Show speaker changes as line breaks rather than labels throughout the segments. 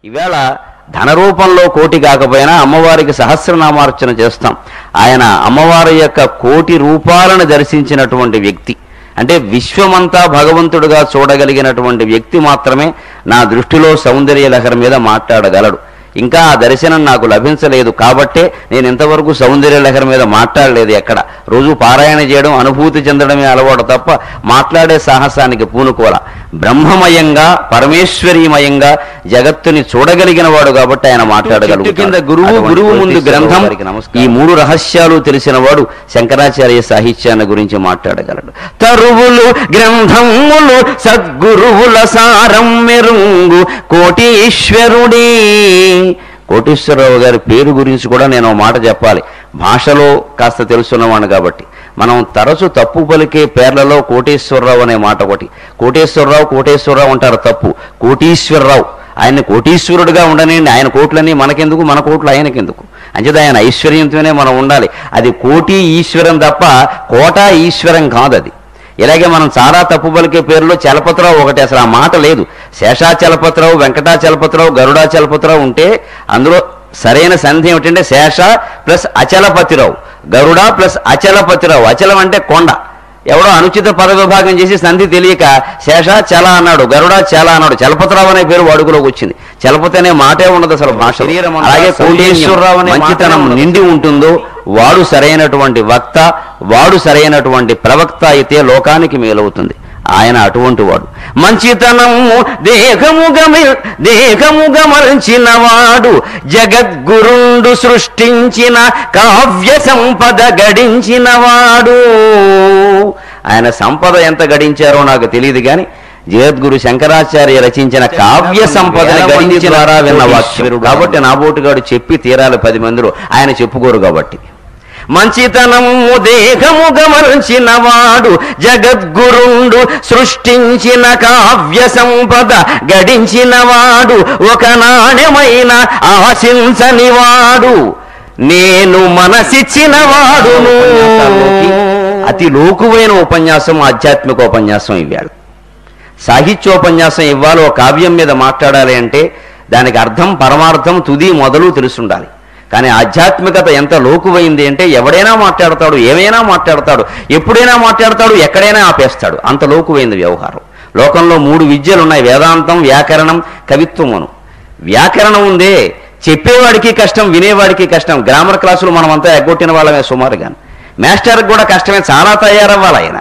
ఈవేళ ధన రూపంలో కోటి కాకపోయినా అమ్మవారికి సహస్రనామార్చన చేస్తాం. ఆయన అమ్మవారి యొక్క కోటి రూపాలను దర్శించినటువంటి వ్యక్తి, అంటే విశ్వమంతా భగవంతుడిగా చూడగలిగినటువంటి వ్యక్తి మాత్రమే నా దృష్టిలో సౌందర్య లహరి మీద మాట్లాడగలడు. ఇంకా ఆ దర్శనం నాకు లభించలేదు కాబట్టే నేను ఇంతవరకు సౌందర్య లహరి మీద మాట్లాడలేదు. ఎక్కడ రోజు పారాయణ చేయడం, అనుభూతి చెందడమే అలవాటు తప్ప మాట్లాడే సాహసానికి పూనుకోల. బ్రహ్మమయంగా పరమేశ్వరీమయంగా జగత్తుని చూడగలిగిన వాడు కాబట్టి ఆయన మాట్లాడగలుగుతాడు. కింద గురువు ముందు గ్రంథం, ఈ మూడు రహస్యాలు తెలిసిన వాడు శంకరాచార్య సాహిత్యాన్ని గురించి మాట్లాడగలడు. తరువులు గ్రంథములు సద్గురువుల సారం మెరుంగు కోటీశ్వరుడే. కోటీశ్వరరావు గారి పేరు గురించి కూడా నేను మాట చెప్పాలి. భాషలో కాస్త తెలుసున్నవాడు కాబట్టి మనం తరచు తప్పు పలికే పేర్లలో కోటేశ్వరరావు అనే మాట ఒకటి. కోటేశ్వరరావు అంటారు, తప్పు. కోటీశ్వరరావు. ఆయన్ని కోటీశ్వరుడుగా ఉండనండి. ఆయన కోట్లన్నీ మనకెందుకు, మన కోట్లు ఆయనకెందుకు? అంచేత ఆయన ఐశ్వర్యంతోనే మనం ఉండాలి. అది కోటి ఈశ్వరం తప్ప కోట ఈశ్వరం కాదు అది. ఇలాగే మనం చాలా తప్పు పలికే పేరులో చలపతిరావు ఒకటి, అసలు ఆ మాట లేదు. శేషాచలపతిరావు, వెంకటాచలపతిరావు, గరుడాచలపతిరావు ఉంటే అందులో సరైన సంధి ఏమిటంటే శేష ప్లస్ అచలపతిరావు, గరుడ ప్లస్ అచలపతిరావు. అచలం అంటే కొండ. ఎవడో అనుచిత పద విభాగం చేసి సంధి తెలియక శేష చల అన్నాడు, గరుడ చల అన్నాడు. చలపతిరావు అనే పేరు వాడుకలోకి వచ్చింది. చలపతి అనే మాటే ఉండదు అసలు భాష. అలాగే కోటేశ్వరరావు అనే మంచితనం నిండి ఉంటుందో వాడు సరైనటువంటి వక్త, వాడు సరైనటువంటి ప్రవక్త అయితే లోకానికి మేలవుతుంది. ఆయన అటువంటి వాడు. మంచితనము దేహముగమల్చిన వాడు, జగద్గురుండు సృష్టించిన కావ్య సంపద గడించిన వాడు. ఆయన సంపద ఎంత గడించారో నాకు తెలియదు కానీ జగద్గురు శంకరాచార్య రచించిన కావ్య సంపదని గడించినారా విన్న వాక్యుడు కాబట్టి నాబోటుగాడు చెప్పి తీరాలి 10 మందిలో. ఆయన చెప్పుకోరు కాబట్టి. మంచితనము దేహముగమల్చిన వాడు, జగద్గురుండు సృష్టించిన కావ్య సంపద గడించిన వాడు, ఒక నాణ్యమైన ఆశించని వాడు, నేను మనసిచ్చిన వాడును. అతి లోకువైన ఉపన్యాసం ఆధ్యాత్మిక ఉపన్యాసం ఇవ్వాలి. సాహిత్యోపన్యాసం ఇవ్వాలి. ఒక కావ్యం మీద మాట్లాడాలి అంటే దానికి అర్థం, పరమార్థం, తుది మొదలు తెలుసుండాలి. కానీ ఆధ్యాత్మికత ఎంత లోకువైంది అంటే ఎవడైనా మాట్లాడతాడు, ఏమైనా మాట్లాడతాడు, ఎప్పుడైనా మాట్లాడతాడు, ఎక్కడైనా ఆపేస్తాడు. అంత లోకువైంది వ్యవహారం. లోకంలో 3 విద్యలు ఉన్నాయి: వేదాంతం, వ్యాకరణం, కవిత్వమును. వ్యాకరణం ఉందే చెప్పేవాడికి కష్టం, వినేవాడికి కష్టం. గ్రామర్ క్లాసులు మనమంతా ఎగ్గొట్టిన వాళ్ళమే సుమారుగా. మాస్టర్కి కూడా కష్టమే, చాలా తయారవ్వాలి ఆయన.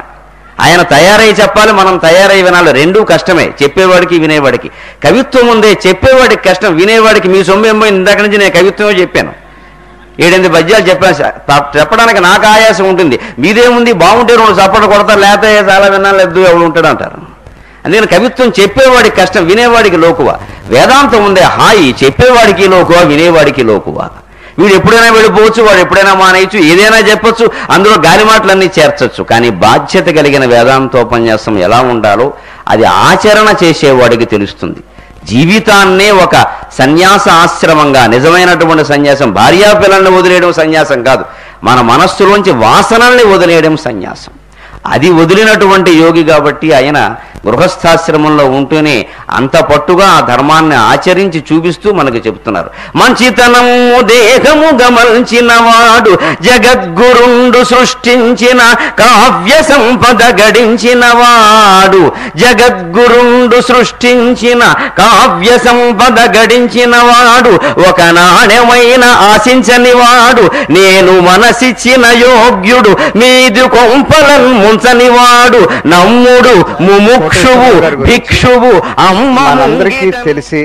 ఆయన తయారై చెప్పాలి, మనం తయారై వినాలి. రెండూ కష్టమే, చెప్పేవాడికి వినేవాడికి. కవిత్వం ఉందే చెప్పేవాడికి కష్టం, వినేవాడికి మీ సొమ్ము ఏమో. ఇందాక నుంచి నేను కవిత్వమే చెప్పాను, 7-8 పద్యాలు చెప్పాను. చెప్పడానికి నాకు ఆయాసం ఉంటుంది. మీదేముంది, బాగుంటే 2 చప్పట్లు కొడతారు, లేకపోతే చాలా వినాలి, లేదు ఎవడు ఉంటాడు అంటారు. అందుకని కవిత్వం చెప్పేవాడికి కష్టం, వినేవాడికి లోకువ. వేదాంతం ఉందే హాయి, చెప్పేవాడికి లోకువ, వినేవాడికి లోకువ. వీడు ఎప్పుడైనా వెళ్ళిపోవచ్చు, వాడు ఎప్పుడైనా మానేయచ్చు, ఏదైనా చెప్పొచ్చు, అందులో గాలి మాటలన్నీ చేర్చొచ్చు. కానీ బాధ్యత కలిగిన వేదాంతోపన్యాసం ఎలా ఉండాలో అది ఆచరణ చేసేవాడికి తెలుస్తుంది. జీవితాన్నే ఒక సన్యాస ఆశ్రమంగా, నిజమైనటువంటి సన్యాసం భార్యాపిల్లల్ని వదిలేయడం సన్యాసం కాదు, మన మనస్సులోంచి వాసనల్ని వదిలేయడం సన్యాసం. అది వదిలినటువంటి యోగి కాబట్టి ఆయన గృహస్థాశ్రమంలో ఉంటూనే అంత పట్టుగా ఆ ధర్మాన్ని ఆచరించి చూపిస్తూ మనకు చెబుతున్నారు. మంచితనము దేహము గమల్చిన వాడు, జగద్గురుండు సృష్టించిన కావ్య సంపద గడించిన వాడు, జగద్గురుండు సృష్టించిన కావ్య సంపద గడించిన వాడు, ఒక నాణ్యమైన ఆశించని వాడు, నేను మనసిచ్చిన యోగ్యుడు, మీది కొంపలను ముంచని వాడు, నమ్ముడు ముముక్షువు భిక్షువు అమ్మ.
మనందరికీ తెలిసి